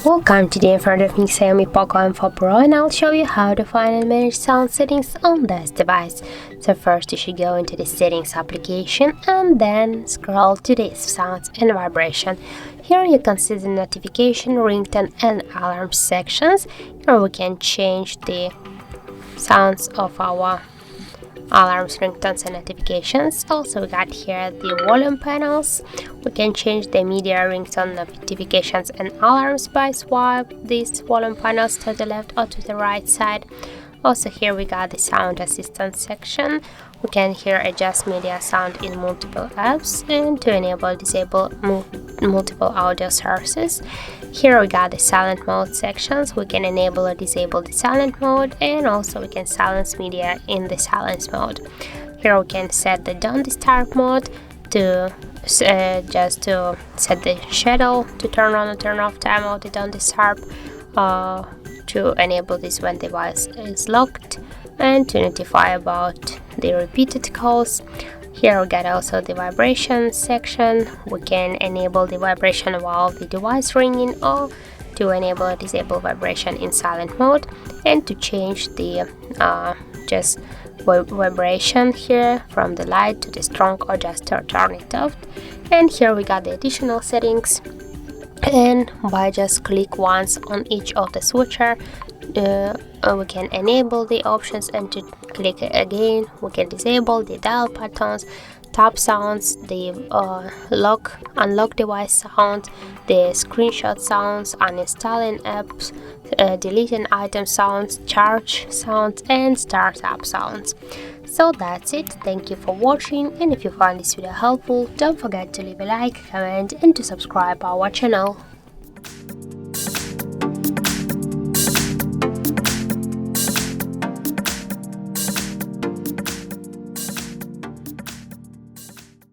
Welcome to the in front of me XIAOMI Poco M4 Pro, and I'll show you how to find and manage sound settings on this device. So first you should go into the settings application and then scroll to this sounds and vibration. Here you can see the notification, ringtone and alarm sections. Here we can change the sounds of our alarms, ringtones and notifications. Also we got here the volume panels. We can change the media, ringtone, notifications and alarms by swipe these volume panels to the left or to the right side. Also here we got the sound assistance section. We can here adjust media sound in multiple apps and to enable disable multiple audio sources. Here we got the silent mode sections. We can enable or disable the silent mode, and also we can silence media in the silence mode. Here we can set the don't disturb mode to just to set the schedule to turn on or turn off time of the don't disturb, to enable this when device is locked, and to notify about the repeated calls. Here we got also the vibration section. We can enable the vibration while the device ringing, or to enable or disable vibration in silent mode, and to change the just vibration here from the light to the strong, or just to turn it off. And here we got the additional settings, and by just click once on each of the switcher, we can enable the options, and to click again we can disable the dial buttons, tap sounds, the unlock device sound, the screenshot sounds, uninstalling apps, deleting item sounds, charge sounds and startup sounds. So that's it. Thank you for watching, and if you find this video helpful, don't forget to leave a like, comment and to subscribe our channel.